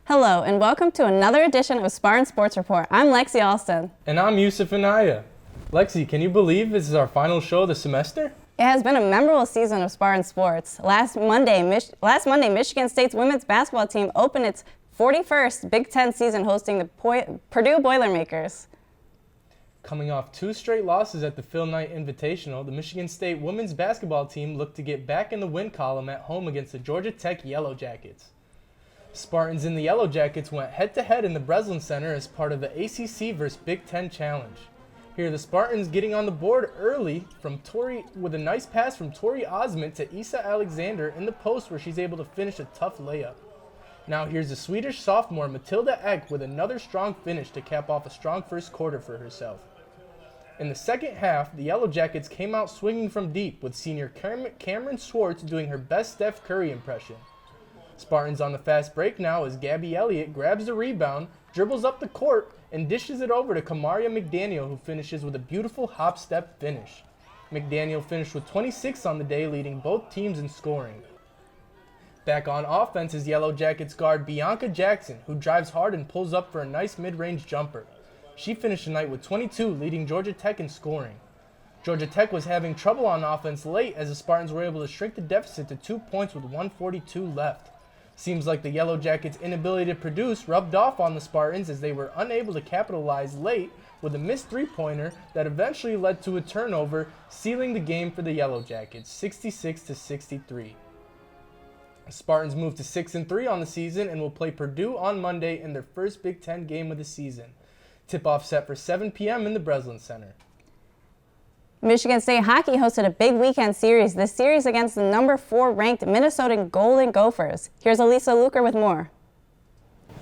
Hello, and welcome to another edition of Spartan Sports Report. I'm Lexi Alston. And I'm Yusuf Anaya. Lexi, can you believe this is our final show of the semester? It has been a memorable season of Spartan sports. Last Monday, Michigan State's women's basketball team opened its 41st Big Ten season hosting the Purdue Boilermakers. Coming off 2 straight losses at the Phil Knight Invitational, the Michigan State women's basketball team looked to get back in the win column at home against the Georgia Tech Yellow Jackets. Spartans in the Yellow Jackets went head-to-head in the Breslin Center as part of the ACC vs. Big Ten Challenge. Here are the Spartans getting on the board early with a nice pass from Tori Osment to Issa Alexander in the post where she's able to finish a tough layup. Now here's the Swedish sophomore Matilda Ek with another strong finish to cap off a strong first quarter for herself. In the second half, the Yellow Jackets came out swinging from deep with senior Cameron Swartz doing her best Steph Curry impression. Spartans on the fast break now as Gabby Elliott grabs the rebound, dribbles up the court, and dishes it over to Kamaria McDaniel, who finishes with a beautiful hop-step finish. McDaniel finished with 26 on the day, leading both teams in scoring. Back on offense is Yellow Jackets guard Bianca Jackson, who drives hard and pulls up for a nice mid-range jumper. She finished the night with 22, leading Georgia Tech in scoring. Georgia Tech was having trouble on offense late as the Spartans were able to shrink the deficit to 2 points with 1:42 left. Seems like the Yellow Jackets' inability to produce rubbed off on the Spartans as they were unable to capitalize late with a missed three-pointer that eventually led to a turnover, sealing the game for the Yellow Jackets, 66-63. The Spartans moved to 6-3 on the season and will play Purdue on Monday in their first Big Ten game of the season. Tip-off set for 7 p.m. in the Breslin Center. Michigan State hockey hosted a big weekend series, this series against the number 4 ranked Minnesota Golden Gophers. Here's Elisa Luker with more.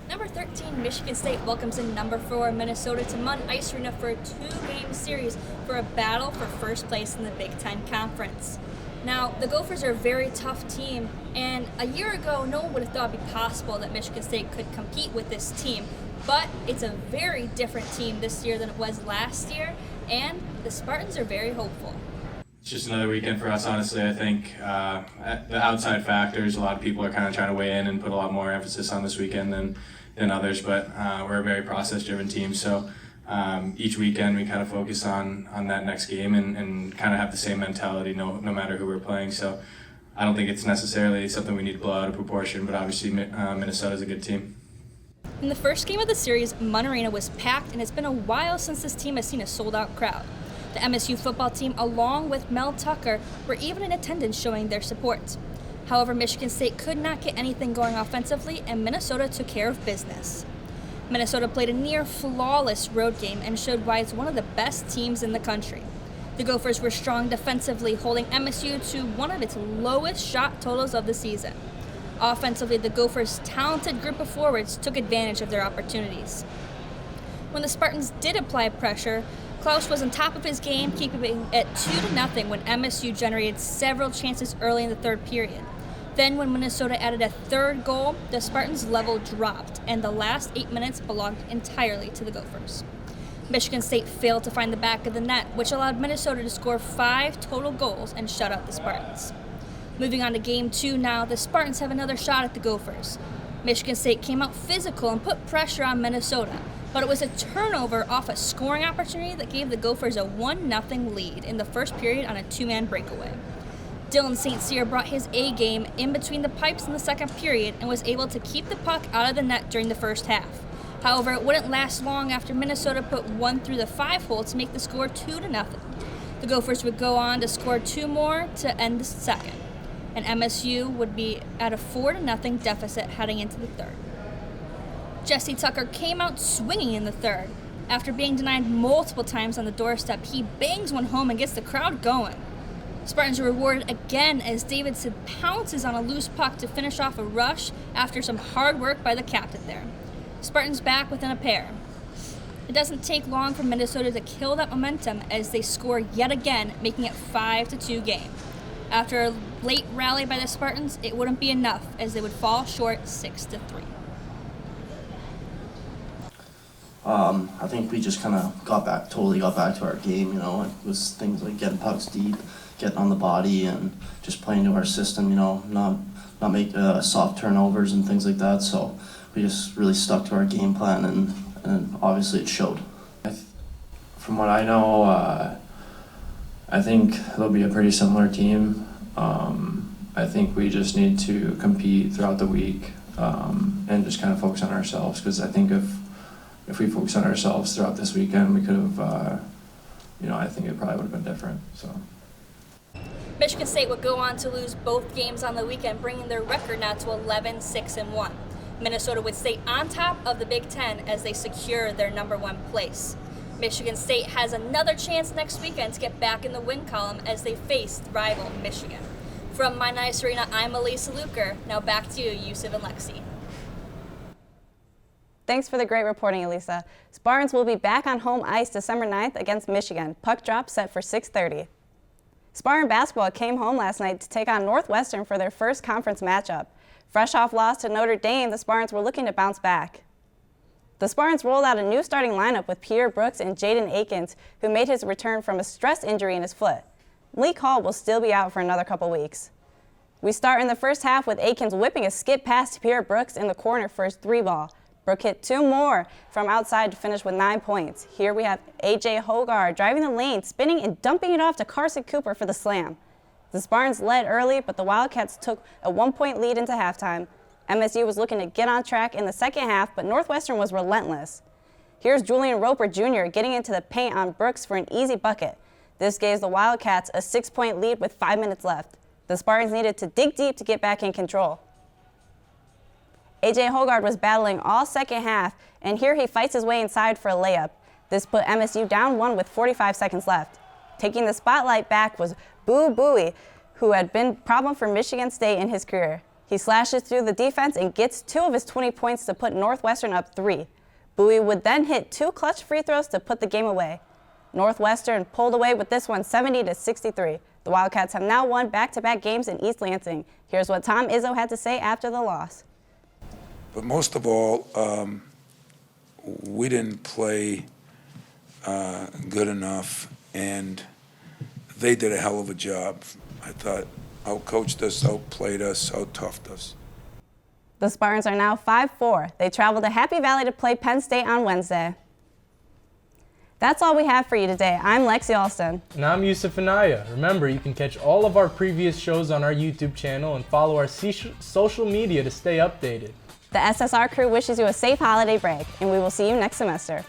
Number 13, Michigan State welcomes in number 4, Minnesota to Munn Ice Arena for a 2-game series for a battle for first place in the Big Ten Conference. Now, the Gophers are a very tough team, and a year ago, no one would have thought it would be possible that Michigan State could compete with this team. But it's a very different team this year than it was last year, and the Spartans are very hopeful. It's just another weekend for us, honestly. I think the outside factors, a lot of people are kind of trying to weigh in and put a lot more emphasis on this weekend than others, but we're a very process-driven team, so each weekend we kind of focus on that next game and kind of have the same mentality no matter who we're playing. So I don't think it's necessarily something we need to blow out of proportion, but obviously Minnesota's a good team. In the first game of the series, Munn Arena was packed, and it's been a while since this team has seen a sold-out crowd. The MSU football team, along with Mel Tucker, were even in attendance showing their support. However, Michigan State could not get anything going offensively, and Minnesota took care of business. Minnesota played a near-flawless road game and showed why it's one of the best teams in the country. The Gophers were strong defensively, holding MSU to one of its lowest shot totals of the season. Offensively, the Gophers' talented group of forwards took advantage of their opportunities. When the Spartans did apply pressure, Klaus was on top of his game, keeping it 2-0 when MSU generated several chances early in the third period. Then, when Minnesota added a third goal, the Spartans' level dropped, and the last 8 minutes belonged entirely to the Gophers. Michigan State failed to find the back of the net, which allowed Minnesota to score 5 total goals and shut out the Spartans. Moving on to Game 2 now, the Spartans have another shot at the Gophers. Michigan State came out physical and put pressure on Minnesota, but it was a turnover off a scoring opportunity that gave the Gophers a 1-0 lead in the first period on a 2-man breakaway. Dylan St. Cyr brought his A game in between the pipes in the second period and was able to keep the puck out of the net during the first half. However, it wouldn't last long after Minnesota put one through the 5-hole to make the score 2-0. The Gophers would go on to score 2 more to end the second, and MSU would be at a 4-0 deficit heading into the third. Jesse Tucker came out swinging in the third. After being denied multiple times on the doorstep, he bangs one home and gets the crowd going. Spartans are rewarded again as Davidson pounces on a loose puck to finish off a rush after some hard work by the captain there. Spartans back within a pair. It doesn't take long for Minnesota to kill that momentum as they score yet again, making it 5-2 game. After a late rally by the Spartans, it wouldn't be enough as they would fall short 6-3. I think we just kind of totally got back to our game. You know, it was things like getting pucks deep, getting on the body, and just playing to our system. You know, not make soft turnovers and things like that. So we just really stuck to our game plan, and obviously it showed. From what I know, I think they'll be a pretty similar team. I think we just need to compete throughout the week and just kind of focus on ourselves, because I think if we focus on ourselves throughout this weekend, we could have, I think it probably would have been different. So. Michigan State would go on to lose both games on the weekend, bringing their record now to 11-6-1. Minnesota would stay on top of the Big Ten as they secure their #1 place. Michigan State has another chance next weekend to get back in the win column as they face rival Michigan. From My Nice Arena, I'm Elisa Luker. Now back to you, Yusuf and Lexi. Thanks for the great reporting, Elisa. Spartans will be back on home ice December 9th against Michigan. Puck drop set for 6:30. Spartan basketball came home last night to take on Northwestern for their first conference matchup. Fresh off loss to Notre Dame, the Spartans were looking to bounce back. The Spartans rolled out a new starting lineup with Pierre Brooks and Jaden Akins, who made his return from a stress injury in his foot. Malik Hall will still be out for another couple weeks. We start in the first half with Akins whipping a skip pass to Pierre Brooks in the corner for his 3-ball. Brooke hit 2 more from outside to finish with 9 points. Here we have A.J. Hogarth driving the lane, spinning and dumping it off to Carson Cooper for the slam. The Spartans led early, but the Wildcats took a 1-point lead into halftime. MSU was looking to get on track in the second half, but Northwestern was relentless. Here's Julian Roper Jr. getting into the paint on Brooks for an easy bucket. This gave the Wildcats a 6-point lead with 5 minutes left. The Spartans needed to dig deep to get back in control. A.J. Hogarth was battling all second half, and here he fights his way inside for a layup. This put MSU down 1 with 45 seconds left. Taking the spotlight back was Boo Buie, who had been a problem for Michigan State in his career. He slashes through the defense and gets 2 of his 20 points to put Northwestern up 3. Buie would then hit 2 clutch free throws to put the game away. Northwestern pulled away with this one 70-63. The Wildcats have now won back-to-back games in East Lansing. Here's what Tom Izzo had to say after the loss. But most of all, we didn't play good enough, and they did a hell of a job. I thought out-coached us, outplayed us, out-toughed us. The Spartans are now 5-4. They travel to Happy Valley to play Penn State on Wednesday. That's all we have for you today. I'm Lexi Alston. And I'm Yusuf Anaya. Remember, you can catch all of our previous shows on our YouTube channel and follow our social media to stay updated. The SSR crew wishes you a safe holiday break, and we will see you next semester.